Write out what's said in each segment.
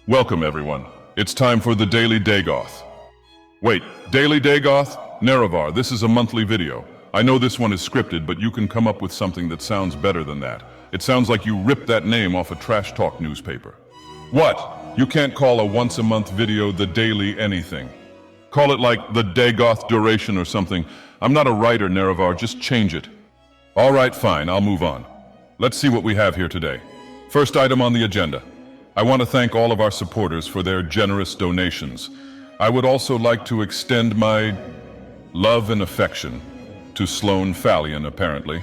Welcome, everyone. It's time for the Daily Dagoth. Wait, Daily Dagoth? Nerevar, this is a monthly video. I know this one is scripted, but you can come up with something that sounds better than that. It sounds like you ripped that name off a trash talk newspaper. What? You can't call a once-a-month video the Daily anything. Call it like the Dagoth Duration or something. I'm not a writer, Nerevar, just change it. All right, fine, I'll move on. Let's see what we have here today. First item on the agenda. I want to thank all of our supporters for their generous donations. I would also like to extend my love and affection to Sloan Fallion, apparently.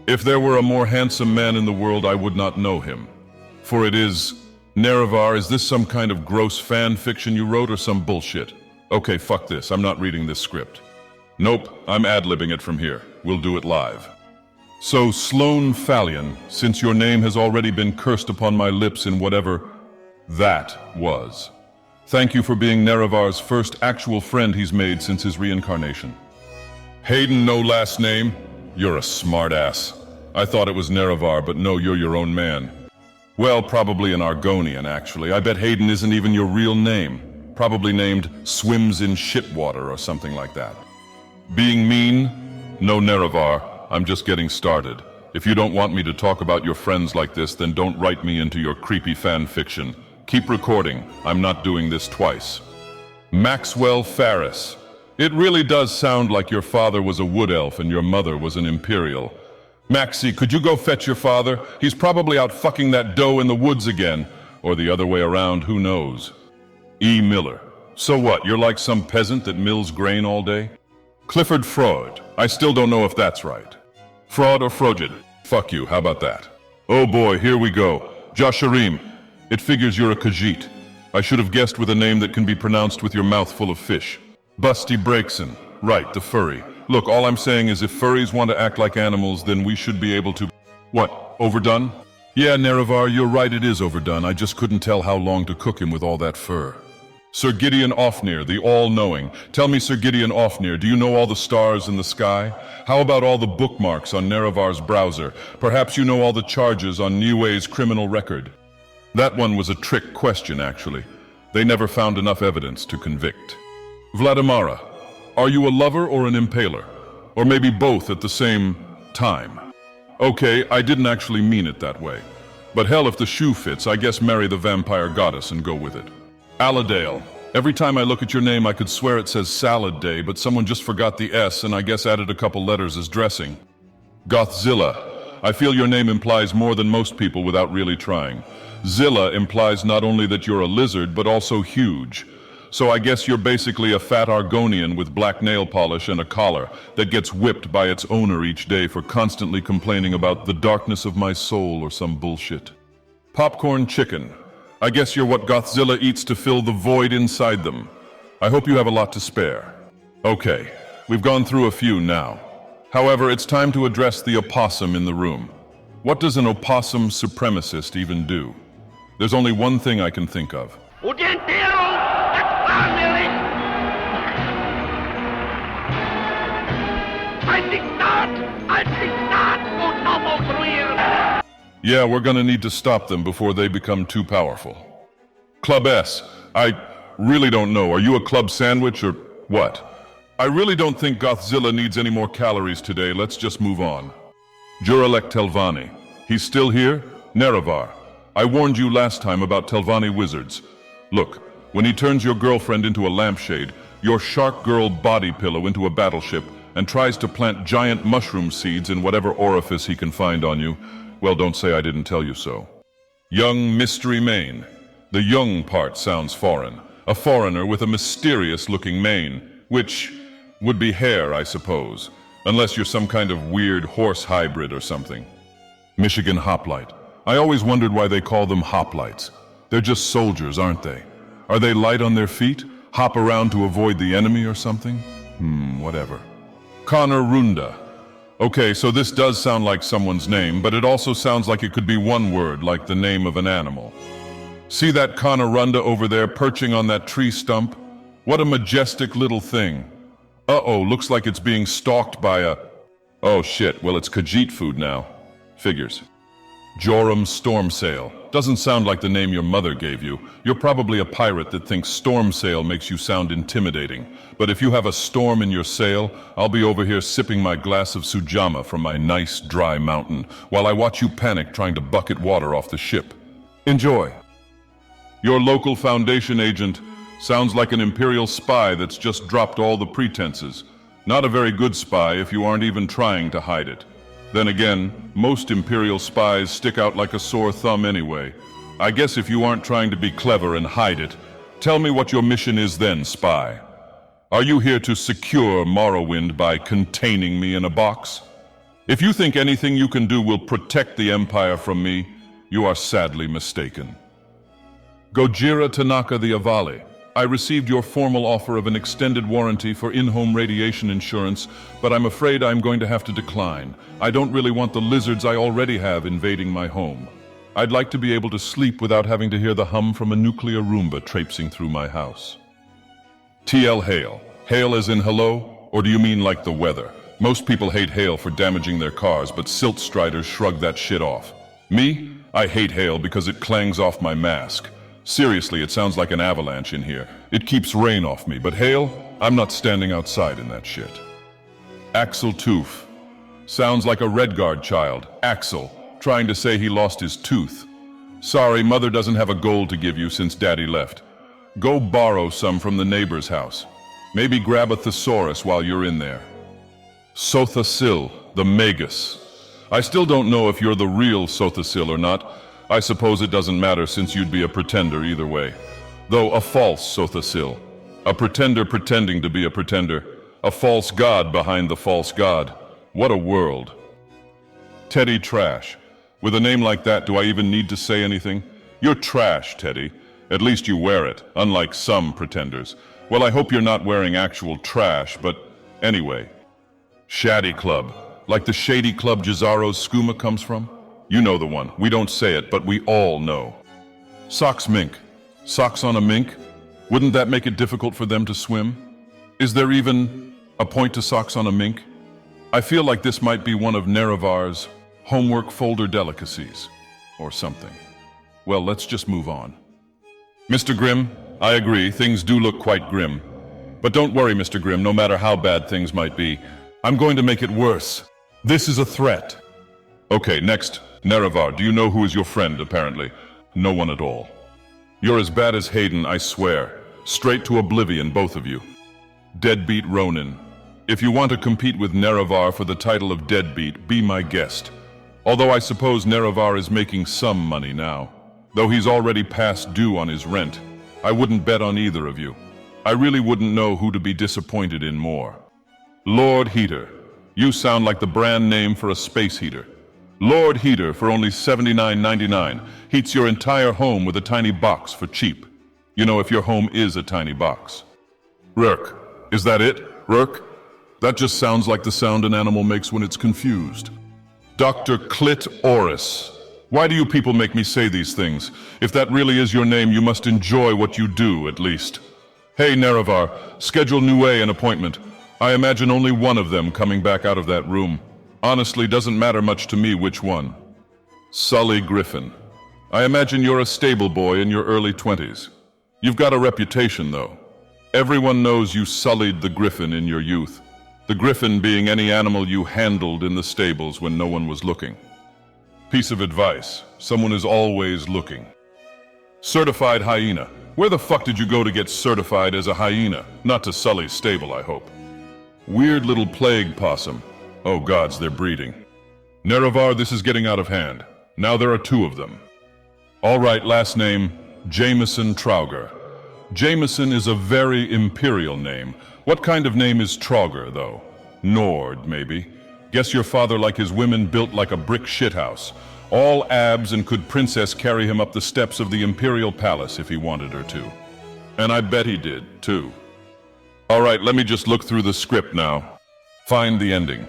If there were a more handsome man in the world, I would not know him. For it is... Nerevar, is this some kind of gross fan fiction you wrote or some bullshit? Okay, fuck this, I'm not reading this script. Nope, I'm ad-libbing it from here. We'll do it live. So, Sloan Fallion, since your name has already been cursed upon my lips in whatever that was. Thank you for being Nerevar's first actual friend he's made since his reincarnation. Hayden, no last name? You're a smartass. I thought it was Nerevar, but no, you're your own man. Well, probably an Argonian, actually. I bet Hayden isn't even your real name. Probably named Swims in Shitwater or something like that. Being mean? No, Nerevar. I'm just getting started. If you don't want me to talk about your friends like this, then don't write me into your creepy fan fiction. Keep recording. I'm not doing this twice. Maxwell Farris. It really does sound like your father was a wood elf and your mother was an imperial. Maxie, could you go fetch your father? He's probably out fucking that doe in the woods again. Or the other way around, who knows? E. Miller. So what, you're like some peasant that mills grain all day? Clifford Freud. I still don't know if that's right. Fraud or Frogid? Fuck you, how about that? Oh boy, here we go. Josharim. It figures you're a Khajiit. I should have guessed with a name that can be pronounced with your mouth full of fish. Busty Breakson. Right, the furry. Look, all I'm saying is if furries want to act like animals, then we should be able to... What, overdone? Yeah, Nerevar, you're right, it is overdone. I just couldn't tell how long to cook him with all that fur. Sir Gideon Ofnir, the all-knowing. Tell me, Sir Gideon Ofnir, do you know all the stars in the sky? How about all the bookmarks on Nerevar's browser? Perhaps you know all the charges on Niue's criminal record. That one was a trick question, actually. They never found enough evidence to convict. Vladimara, are you a lover or an impaler? Or maybe both at the same time? Okay, I didn't actually mean it that way. But hell, if the shoe fits, I guess marry the vampire goddess and go with it. Aladale. Every time I look at your name, I could swear it says Salad Day, but someone just forgot the S and I guess added a couple letters as dressing. Gothzilla. I feel your name implies more than most people without really trying. Zilla implies not only that you're a lizard, but also huge. So I guess you're basically a fat Argonian with black nail polish and a collar that gets whipped by its owner each day for constantly complaining about the darkness of my soul or some bullshit. Popcorn chicken. I guess you're what Gothzilla eats to fill the void inside them. I hope you have a lot to spare. Okay, we've gone through a few now. However, it's time to address the opossum in the room. What does an opossum supremacist even do? There's only one thing I can think of. Yeah, we're gonna need to stop them before they become too powerful. Club S. I really don't know. Are you a club sandwich or what? I really don't think Gothzilla needs any more calories today. Let's just move on. Juralek Telvanni. He's still here? Nerevar. I warned you last time about Telvanni wizards. Look, when he turns your girlfriend into a lampshade, your shark girl body pillow into a battleship, and tries to plant giant mushroom seeds in whatever orifice he can find on you, well, don't say I didn't tell you so. Young Mystery Mane. The young part sounds foreign. A foreigner with a mysterious-looking mane, which would be hair, I suppose, unless you're some kind of weird horse hybrid or something. Michigan Hoplite. I always wondered why they call them hoplites. They're just soldiers, aren't they? Are they light on their feet? Hop around to avoid the enemy or something? Whatever. Connor Runda. Okay, so this does sound like someone's name, but it also sounds like it could be one word, like the name of an animal. See that Connor Runda over there perching on that tree stump? What a majestic little thing. Uh-oh, looks like it's being stalked by a... Oh shit, well it's Khajiit food now. Figures. Joram Stormsail. Doesn't sound like the name your mother gave you. You're probably a pirate that thinks Stormsail makes you sound intimidating. But if you have a storm in your sail, I'll be over here sipping my glass of sujama from my nice, dry mountain, while I watch you panic trying to bucket water off the ship. Enjoy. Your local Foundation agent sounds like an Imperial spy that's just dropped all the pretenses. Not a very good spy if you aren't even trying to hide it. Then again, most Imperial spies stick out like a sore thumb anyway. I guess if you aren't trying to be clever and hide it, tell me what your mission is then, spy. Are you here to secure Morrowind by containing me in a box? If you think anything you can do will protect the Empire from me, you are sadly mistaken. Gojira Tanaka the Avali. I received your formal offer of an extended warranty for in-home radiation insurance, but I'm afraid I'm going to have to decline. I don't really want the lizards I already have invading my home. I'd like to be able to sleep without having to hear the hum from a nuclear Roomba traipsing through my house. TL Hail. Hail as in hello? Or do you mean like the weather? Most people hate hail for damaging their cars, but silt striders shrug that shit off. Me? I hate hail because it clangs off my mask. Seriously, it sounds like an avalanche in here. It keeps rain off me, but hail? I'm not standing outside in that shit. Axel Toof. Sounds like a Redguard child. Axel, trying to say he lost his tooth. Sorry, Mother doesn't have a gold to give you since Daddy left. Go borrow some from the neighbor's house. Maybe grab a thesaurus while you're in there. Sothasil, the Magus. I still don't know if you're the real Sothasil or not. I suppose it doesn't matter since you'd be a pretender either way. Though a false Sothasil. A pretender pretending to be a pretender. A false god behind the false god. What a world. Teddy Trash. With a name like that, do I even need to say anything? You're trash, Teddy. At least you wear it, unlike some pretenders. Well, I hope you're not wearing actual trash, but anyway. Shaddy Club. Like the shady club Jazaro's skooma comes from? You know the one. We don't say it, but we all know. Socks Mink. Socks on a mink? Wouldn't that make it difficult for them to swim? Is there even a point to socks on a mink? I feel like this might be one of Nerevar's homework folder delicacies, or something. Well, let's just move on. Mr. Grimm, I agree, things do look quite grim. But don't worry, Mr. Grimm, no matter how bad things might be, I'm going to make it worse. This is a threat. Okay, next. Nerevar, do you know who is your friend, apparently? No one at all. You're as bad as Hayden, I swear. Straight to oblivion, both of you. Deadbeat Ronin. If you want to compete with Nerevar for the title of Deadbeat, be my guest. Although I suppose Nerevar is making some money now. Though he's already past due on his rent. I wouldn't bet on either of you. I really wouldn't know who to be disappointed in more. Lord Heater. You sound like the brand name for a space heater. Lord Heater for only $79.99 heats your entire home with a tiny box for cheap. You know, if your home is a tiny box. Rurk. Is that it, Rurk? That just sounds like the sound an animal makes when it's confused. Dr. Clit Oris. Why do you people make me say these things? If that really is your name, you must enjoy what you do, at least. Hey, Nerevar, schedule Nue an appointment. I imagine only one of them coming back out of that room. Honestly, doesn't matter much to me which one. Sully Griffin. I imagine you're a stable boy in your early 20s. You've got a reputation, though. Everyone knows you sullied the Griffin in your youth. The Griffin being any animal you handled in the stables when no one was looking. Piece of advice. Someone is always looking. Certified hyena. Where the fuck did you go to get certified as a hyena? Not to Sully's stable, I hope. Weird little plague possum. Oh gods, they're breeding. Nerevar, this is getting out of hand. Now there are two of them. All right, last name, Jameson Trauger. Jameson is a very imperial name. What kind of name is Trauger, though? Nord, maybe. Guess your father like his women built like a brick shithouse. All abs and could princess carry him up the steps of the imperial palace if he wanted her to. And I bet he did, too. All right, let me just look through the script now. Find the ending.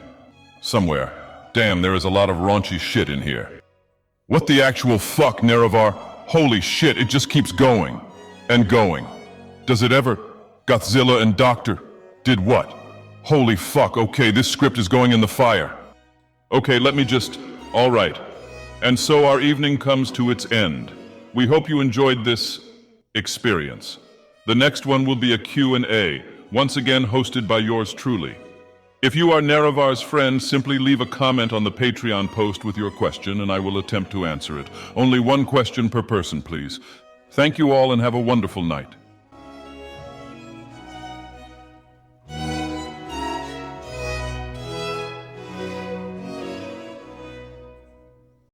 Somewhere. Damn, there is a lot of raunchy shit in here. What the actual fuck, Nerevar? Holy shit, it just keeps going. And going. Does it ever? Godzilla and Doctor. Did what? Holy fuck, okay, this script is going in the fire. Okay, let me just... All right. And so our evening comes to its end. We hope you enjoyed this experience. The next one will be a Q&A, once again hosted by yours truly. If you are Nerevar's friend, simply leave a comment on the Patreon post with your question and I will attempt to answer it. Only one question per person, please. Thank you all and have a wonderful night.